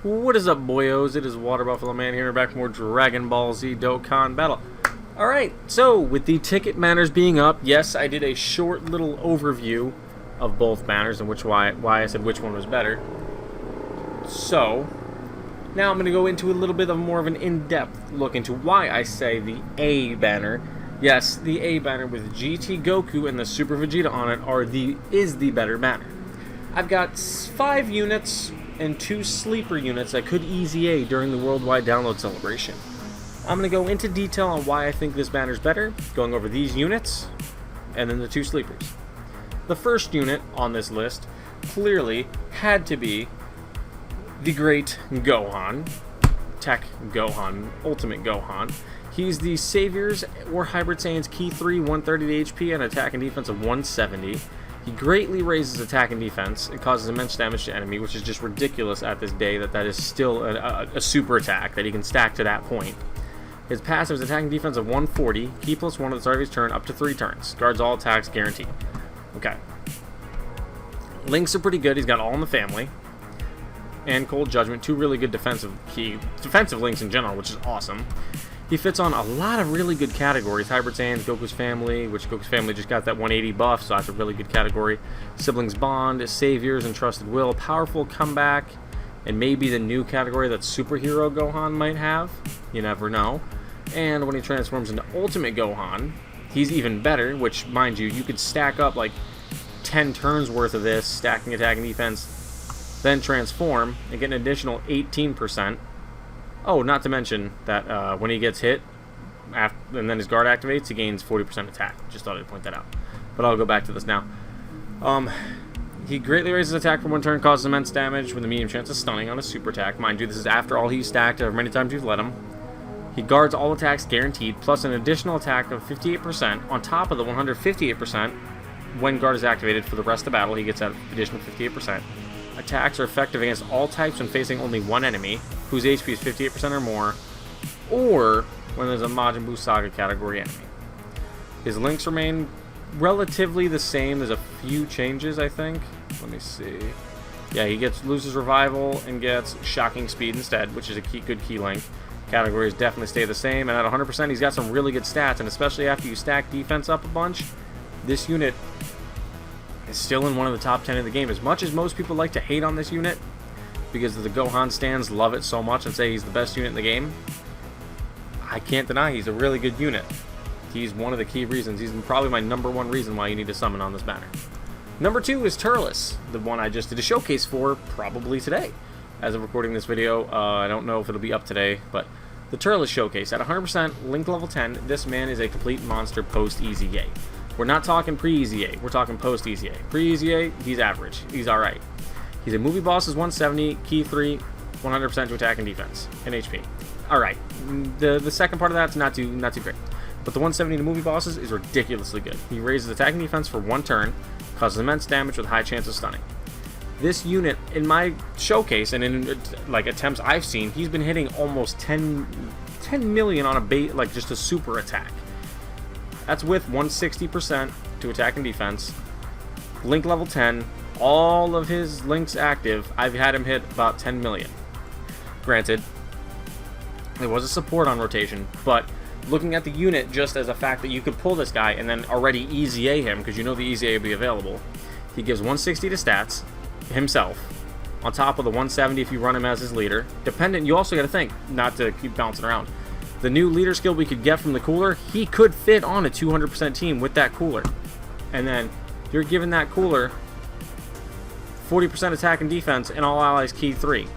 What is up, boyos? It is Water Buffalo Man here, back for more Dragon Ball Z Dokkan battle. Alright, so with the ticket banners being up, yes, I did a short little overview of both banners and why I said which one was better. So, now I'm going to go into a little bit of more of an in-depth look into why I say the A banner. Yes, the A banner with GT Goku and the Super Vegeta on it is the better banner. I've got 5 units and 2 sleeper units that could easy A during the worldwide download celebration. I'm going to go into detail on why I think this banner is better, going over these units, and then the 2 sleepers. The first unit on this list clearly had to be the great Gohan, Tech Gohan, Ultimate Gohan. He's the Saviors or Hybrid Saiyan's Key 3, 130 HP, and attack and defense of 170. He greatly raises attack and defense. It causes immense damage to enemy, which is just ridiculous at this day that is still a super attack that he can stack to that point. His passive is attack and defense of 140, key plus 1 at the start of his turn up to 3 turns. Guards all attacks guaranteed. Okay. Links are pretty good. He's got All in the Family and Cold Judgment, 2 really good defensive links in general, which is awesome. He fits on a lot of really good categories. Hybrid Saiyans, Goku's Family, which Goku's Family just got that 180 buff, so that's a really good category. Siblings Bond, Saviors, and Trusted Will, Powerful Comeback, and maybe the new category that Superhero Gohan might have. You never know. And when he transforms into Ultimate Gohan, he's even better, which, mind you, you could stack up like 10 turns worth of this, stacking attack and defense, then transform, and get an additional 18%. Oh, not to mention that when he gets hit, and then his guard activates, he gains 40% attack. Just thought I'd point that out. But I'll go back to this now. He greatly raises attack for 1 turn, causes immense damage with a medium chance of stunning on a super attack. Mind you, this is after all he's stacked, however many times you've let him. He guards all attacks guaranteed, plus an additional attack of 58% on top of the 158% when guard is activated for the rest of the battle. He gets that additional 58%. Attacks are effective against all types when facing only one enemy, whose HP is 58% or more, or when there's a Majin Buu Saga category enemy. His links remain relatively the same. There's a few changes, I think. Let me see. Yeah, he loses Revival and gets Shocking Speed instead, which is a good key link. Categories definitely stay the same, and at 100% he's got some really good stats, and especially after you stack defense up a bunch, this unit is still in one of the top 10 of the game. As much as most people like to hate on this unit, because the Gohan stands love it so much and say he's the best unit in the game, I can't deny he's a really good unit. He's one of the key reasons. He's probably my #1 reason why you need to summon on this banner. Number 2 is Turless, the one I just did a showcase for probably today. As of recording this video, I don't know if it'll be up today, but the Turless showcase at 100% link level 10, this man is a complete monster post Easy A. We're not talking pre-Easy A, we're talking post Easy A. Pre-Easy A, he's average. He's alright. He's a movie boss is 170, key 3, 100% to attack and defense, and HP. Alright. The second part of that's not too great. But the 170 to movie bosses is ridiculously good. He raises attack and defense for 1 turn, causes immense damage with high chance of stunning. This unit, in my showcase and in like attempts I've seen, he's been hitting almost 10 million on a just a super attack. That's with 160% to attack and defense. Link level 10, all of his links active, I've had him hit about 10 million. Granted, there was a support on rotation, but looking at the unit just as a fact that you could pull this guy and then already Easy A him, because you know the Easy A will be available, he gives 160 to stats himself, on top of the 170 if you run him as his leader. Dependent, you also got to think, not to keep bouncing around. The new leader skill we could get from the cooler, he could fit on a 200% team with that cooler. And then you're giving that cooler 40% attack and defense and all allies key 3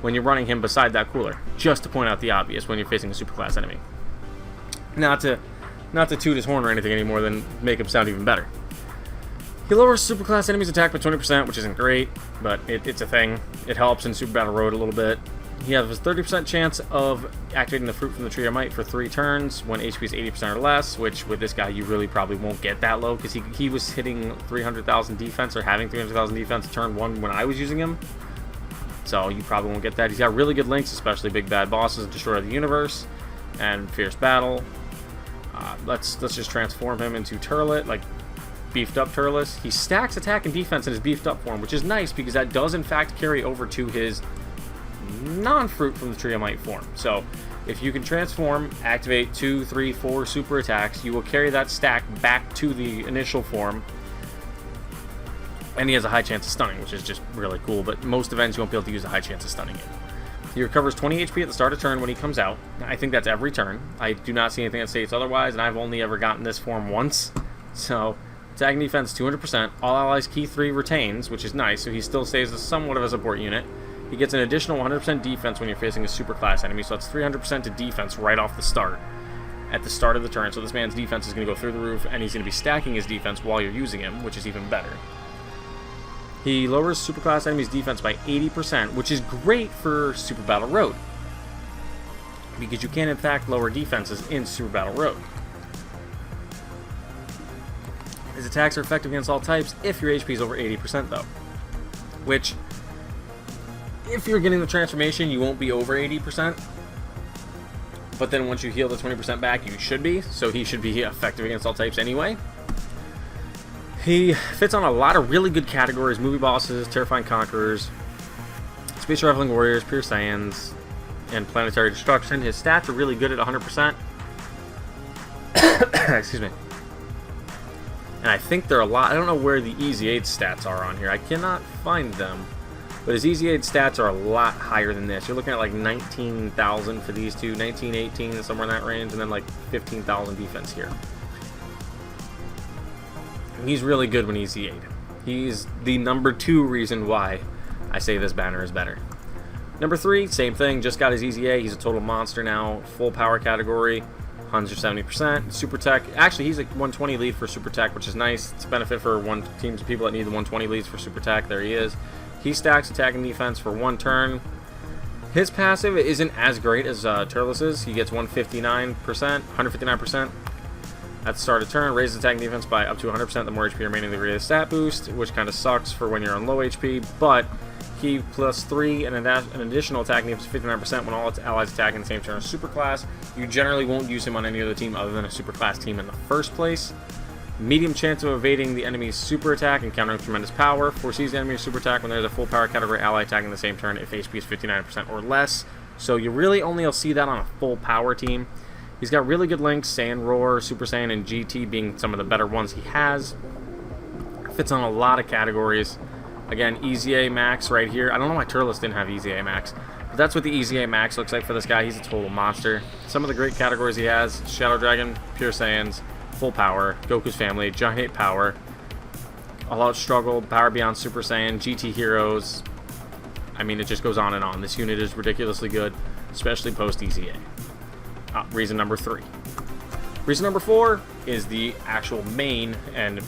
when you're running him beside that cooler. Just to point out the obvious when you're facing a superclass enemy. Not to toot his horn or anything any more than make him sound even better. He lowers superclass enemies' attack by 20%, which isn't great, but it's a thing. It helps in Super Battle Road a little bit. He has a 30% chance of activating the Fruit from the Tree of Might for 3 turns when HP is 80% or less, which with this guy you really probably won't get that low, because he was hitting 300,000 defense or having 300,000 defense turn 1 when I was using him. So you probably won't get that. He's got really good links, especially Big Bad Bosses, Destroyer of the Universe, and Fierce Battle. Let's just transform him into Turlet, like beefed up Turles. He stacks attack and defense in his beefed up form, which is nice because that does in fact carry over to his non-fruit from the Tree of Might form. So if you can transform, activate 2, 3, 4 super attacks, you will carry that stack back to the initial form. And he has a high chance of stunning, which is just really cool, but most events you won't be able to use a high chance of stunning it. He recovers 20 HP at the start of turn when he comes out. I think that's every turn. I do not see anything that states otherwise, and I've only ever gotten this form once. So, attack and defense 200%. All allies key 3 retains, which is nice, so he still stays as somewhat of a support unit. He gets an additional 100% defense when you're facing a super class enemy, so that's 300% to defense right off the start. At the start of the turn, so this man's defense is going to go through the roof, and he's going to be stacking his defense while you're using him, which is even better. He lowers superclass enemies' defense by 80%, which is great for Super Battle Road, because you can in fact lower defenses in Super Battle Road. His attacks are effective against all types if your HP is over 80% though, which, if you're getting the transformation, you won't be over 80%, but then once you heal the 20% back, you should be, so he should be effective against all types anyway. He fits on a lot of really good categories: movie bosses, terrifying conquerors, space traveling warriors, pure Saiyans, and planetary destruction. His stats are really good at 100%. Excuse me. And I think they're a lot. I don't know where the Easy Aid stats are on here. I cannot find them. But his Easy Aid stats are a lot higher than this. You're looking at like 19,000 for these two, 19, 18, somewhere in that range, and then like 15,000 defense here. He's really good when he's E8. He's the number 2 reason why I say this banner is better. Number 3, same thing, just got his EZA. He's a total monster now. Full power category, 170%. Super Tech, actually he's a 120 lead for Super Tech, which is nice. It's a benefit for teams of people that need the 120 leads for Super Tech. There he is. He stacks attack and defense for 1 turn. His passive isn't as great as Turless's. He gets 159%. At the start of turn, raises attack and defense by up to 100%. The more HP remaining, the greater stat boost, which kind of sucks for when you're on low HP, but he plus 3 and an additional attack and defense 59% when all its allies attack in the same turn as super class. You generally won't use him on any other team other than a super class team in the first place. Medium chance of evading the enemy's super attack and countering tremendous power. Foresees the enemy's super attack when there's a full power category ally attacking the same turn if HP is 59% or less. So you really only will see that on a full power team. He's got really good links, Saiyan Roar, Super Saiyan, and GT being some of the better ones he has. Fits on a lot of categories. Again, EZA Max right here. I don't know why Turles didn't have EZA Max, but that's what the EZA Max looks like for this guy. He's a total monster. Some of the great categories he has: Shadow Dragon, Pure Saiyans, Full Power, Goku's Family, Giant Ape Power, All Out Struggle, Power Beyond Super Saiyan, GT Heroes. I mean, it just goes on and on. This unit is ridiculously good, especially post-EZA. Reason number 3. Reason number 4 is the actual main, and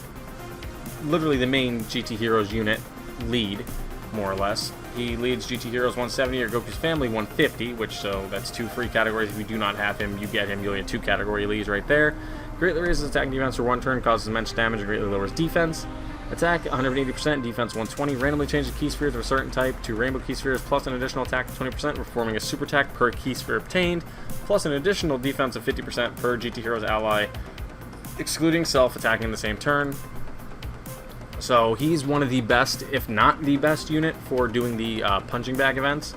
literally the main GT Heroes unit lead, more or less. He leads GT Heroes 170 or Goku's Family 150, which, so that's 2 free categories. If you do not have him, you get him, you'll get 2 category leads right there. Greatly raises attack and defense for 1 turn, causes immense damage, and greatly lowers defense. Attack 180%, defense 120. Randomly change the key spheres of a certain type to rainbow key spheres plus an additional attack of 20%, performing a super attack per key sphere obtained, plus an additional defense of 50% per GT Heroes ally, excluding self attacking in the same turn. So he's one of the best, if not the best unit for doing the punching bag events.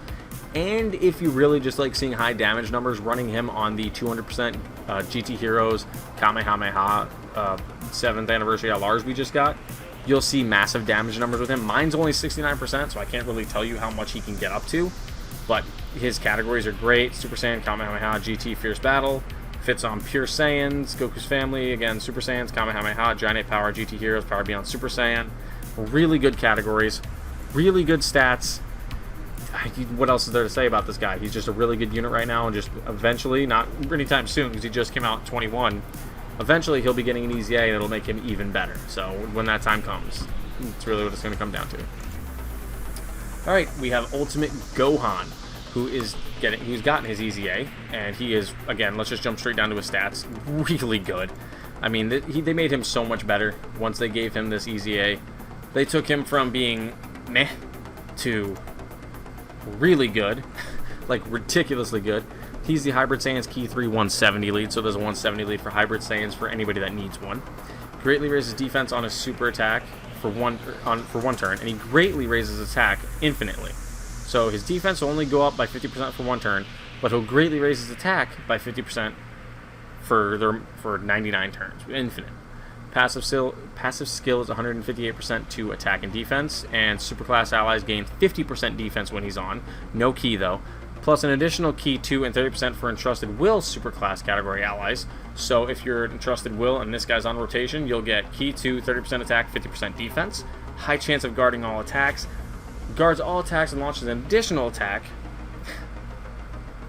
And if you really just like seeing high damage numbers, running him on the 200% GT Heroes Kamehameha 7th anniversary LRs we just got, you'll see massive damage numbers with him. Mine's only 69%, so I can't really tell you how much he can get up to, but his categories are great. Super Saiyan, Kamehameha, GT, Fierce Battle. Fits on Pure Saiyans, Goku's Family, again, Super Saiyans, Kamehameha, Giant Ape Power, GT Heroes, Power Beyond Super Saiyan. Really good categories, really good stats. What else is there to say about this guy? He's just a really good unit right now, and just eventually, not anytime soon, because he just came out in 21, eventually he'll be getting an EZA, and it'll make him even better. So when that time comes, it's really what it's going to come down to. Alright, we have Ultimate Gohan, who's gotten his EZA, and he is, again, let's just jump straight down to his stats, really good. I mean, they made him so much better once they gave him this EZA. They took him from being meh to really good, like ridiculously good. He's the Hybrid Saiyans Key 3 170 lead, so there's a 170 lead for Hybrid Saiyans for anybody that needs one. Greatly raises defense on his super attack for one turn, and he greatly raises attack infinitely. So his defense will only go up by 50% for one turn, but he'll greatly raise his attack by 50% for 99 turns, infinite. Passive skill is 158% to attack and defense, and superclass allies gain 50% defense when he's on. No key though. Plus an additional key 2 and 30% for Entrusted Will superclass category allies. So if you're Entrusted Will and this guy's on rotation, you'll get key 2, 30% attack, 50% defense. High chance of guarding all attacks. Guards all attacks and launches an additional attack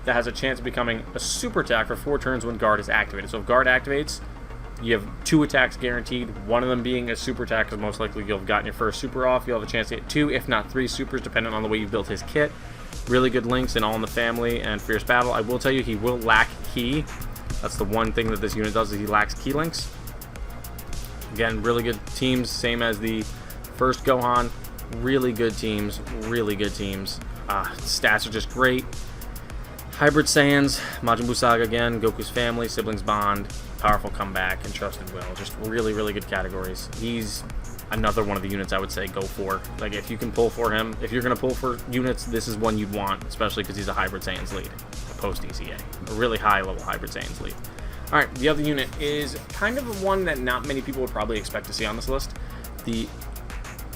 that has a chance of becoming a super attack for 4 turns when guard is activated. So if guard activates, you have 2 attacks guaranteed, one of them being a super attack, because most likely you'll have gotten your first super off. You'll have a chance to get 2, if not 3 supers, depending on the way you built his kit. Really good links in All in the Family and Fierce Battle. I will tell you, he will lack key. That's the one thing that this unit does, is he lacks key links. Again, really good teams, same as the first Gohan. Really good teams, really good teams. Stats are just great. Hybrid Saiyans, Majin Buu Saga again, Goku's family, Siblings Bond, Powerful Comeback, and Trusted Will. Just really, really good categories. He's another one of the units I would say go for. Like, if you can pull for him, if you're going to pull for units, this is one you'd want, especially because he's a Hybrid Saiyans lead, post-ECA. A really high-level Hybrid Saiyans lead. Alright, the other unit is kind of one that not many people would probably expect to see on this list. The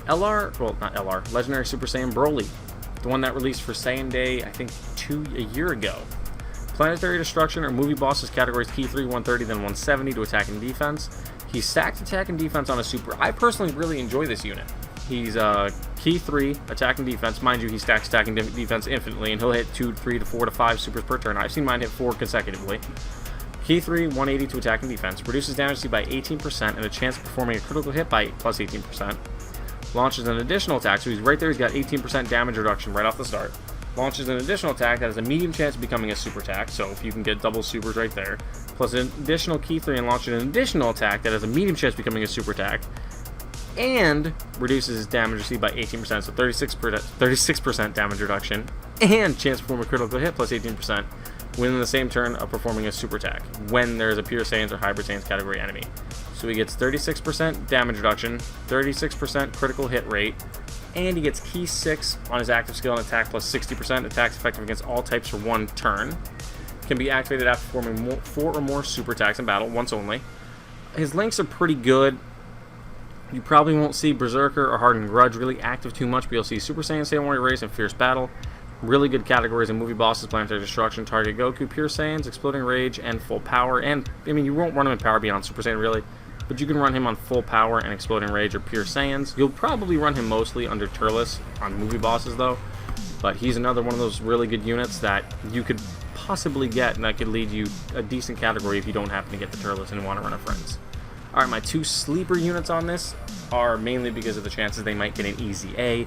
Legendary Super Saiyan Broly. The one that released for Saiyan Day, I think, a year ago. Planetary Destruction or movie bosses categories key 3, 130, then 170 to attack and defense. He stacked attack and defense on a super. I personally really enjoy this unit. He's key 3, attack and defense. Mind you, he stacks attack and defense infinitely, and he'll hit 2, 3 to 4 to 5 supers per turn. I've seen mine hit 4 consecutively. Key 3, 180 to attack and defense. Reduces damage by 18% and a chance of performing a critical hit by plus 18%. Launches an additional attack, so he's right there, he's got 18% damage reduction right off the start. Launches an additional attack that has a medium chance of becoming a super attack, so if you can get double supers right there. Plus an additional key 3 and launches an additional attack that has a medium chance of becoming a super attack. And reduces his damage received by 18%, so 36% damage reduction. And chance to perform a critical hit plus 18% within the same turn of performing a super attack when there is a Pure Saiyans or Hybrid Saiyans category enemy. So he gets 36% damage reduction, 36% critical hit rate, and he gets key 6 on his active skill and attack plus 60%. Attacks effective against all types for 1 turn. Can be activated after performing 4 or more super attacks in battle, once only. His links are pretty good. You probably won't see Berserker or Hardened Grudge really active too much, but you'll see Super Saiyan, Saiyan Warrior Race, and Fierce Battle. Really good categories in movie bosses: Planetary Destruction, Target Goku, Pure Saiyans, Exploding Rage, and Full Power. And, I mean, you won't run him in Power beyond Super Saiyan, really, but you can run him on Full Power and Exploding Rage or Pure Saiyans. You'll probably run him mostly under Turless on movie bosses, though, but he's another one of those really good units that you could possibly get, and that could lead you a decent category if you don't happen to get the Turless and want to run a Friends. Alright, my 2 sleeper units on this are mainly because of the chances they might get an easy A.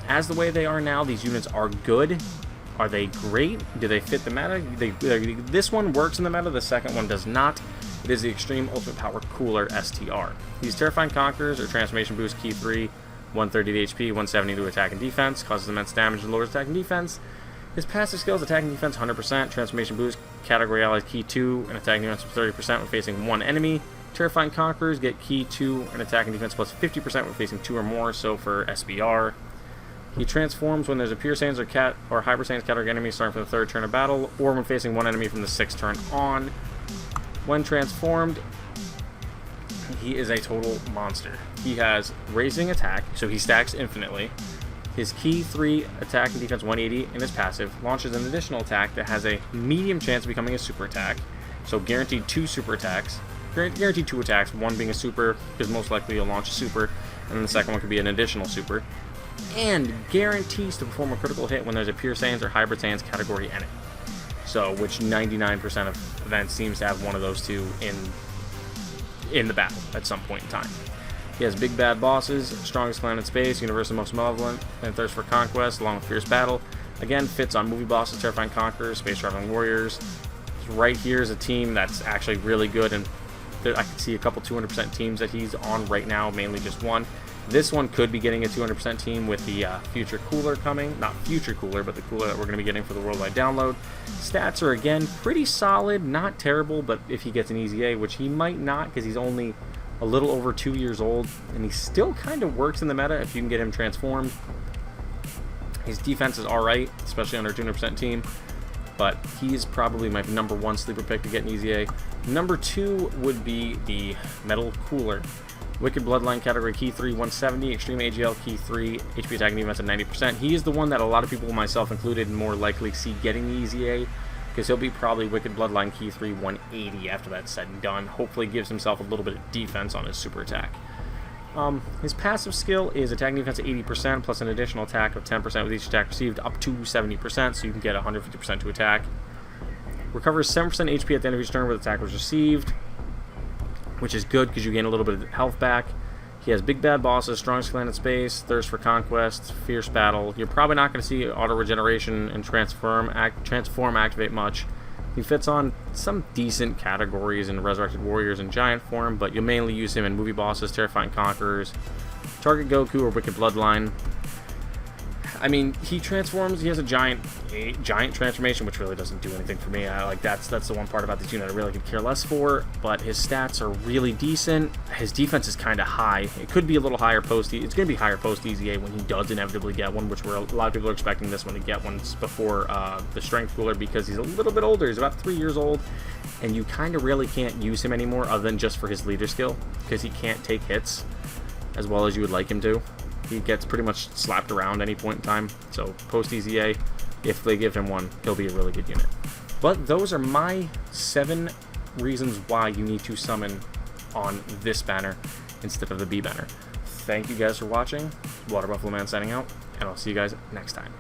As the way they are now, these units are good. Are they great? Do they fit the meta? This one works in the meta, the second one does not. It is the Extreme Ultimate Power Cooler STR. These Terrifying Conquerors or Transformation Boost Key 3, 130 to HP, 170 to attack and defense, causes immense damage and lowers attack and defense. His passive skills, attack and defense 100%, Transformation Boost, Category Allies Key 2, and attack and defense 30% when facing 1 enemy. Terrifying Conquerors get Key 2 and attack and defense plus 50% when facing 2 or more, so for SBR. He transforms when there's a Pure Saiyans or Hybrid Saiyans category enemy starting from the 3rd turn of battle, or when facing 1 enemy from the 6th turn on. When transformed, he is a total monster. He has Raising Attack, so he stacks infinitely. His Key 3 attack and defense 180 in his passive launches an additional attack that has a medium chance of becoming a super attack, so guaranteed 2 super attacks. Guaranteed 2 attacks, one being a super, because most likely you'll launch a super, and then the second one could be an additional super. And guarantees to perform a critical hit when there's a Pure Saiyans or Hybrid Saiyans category enemy. So, which 99% of events seems to have one of those two in the battle at some point in time. He has big bad bosses, strongest clan in space, universal most malevolent, and thirst for conquest, along with Fierce Battle. Again, fits on movie bosses, Terrifying Conquerors, Space Traveling Warriors. Right here is a team that's actually really good, and I can see a couple 200% teams that he's on right now, mainly just one. This one could be getting a 200% team with the future cooler coming. Not future cooler, but the cooler that we're going to be getting for the worldwide download. Stats are, again, pretty solid. Not terrible, but if he gets an easy A, which he might not because he's only a little over 2 years old, and he still kind of works in the meta if you can get him transformed. His defense is alright, especially on our 200% team, but he is probably my #1 sleeper pick to get an easy A. #2 would be the Metal Cooler. Wicked Bloodline category key 3, 170, Extreme AGL key 3, HP attack and defense at 90%. He is the one that a lot of people, myself included, more likely see getting the easy A, because he'll be probably Wicked Bloodline key 3, 180 after that's said and done. Hopefully gives himself a little bit of defense on his super attack. His passive skill is attack and defense at 80%, plus an additional attack of 10% with each attack received, up to 70%, so you can get 150% to attack. Recovers 7% HP at the end of each turn with attack was received, which is good because you gain a little bit of health back. He has Big Bad Bosses, Strongest Clan in Space, Thirst for Conquest, Fierce Battle. You're probably not going to see Auto Regeneration and Transform activate much. He fits on some decent categories in Resurrected Warriors and Giant form, but you'll mainly use him in movie bosses, Terrifying Conquerors, Target Goku, or Wicked Bloodline. I mean, he transforms. He has a giant transformation, which really doesn't do anything for me. That's the one part about this unit I really could care less for. But his stats are really decent. His defense is kind of high. It could be a little higher post. It's going to be higher post EZA when he does inevitably get one, which a lot of people are expecting this one to get one before the Strength Cooler, because he's a little bit older. He's about 3 years old, and you kind of really can't use him anymore other than just for his leader skill, because he can't take hits as well as you would like him to. He gets pretty much slapped around any point in time. So post EZA, if they give him one, he'll be a really good unit. But those are my 7 reasons why you need to summon on this banner instead of the B banner. Thank you guys for watching. Water Buffalo Man signing out, and I'll see you guys next time.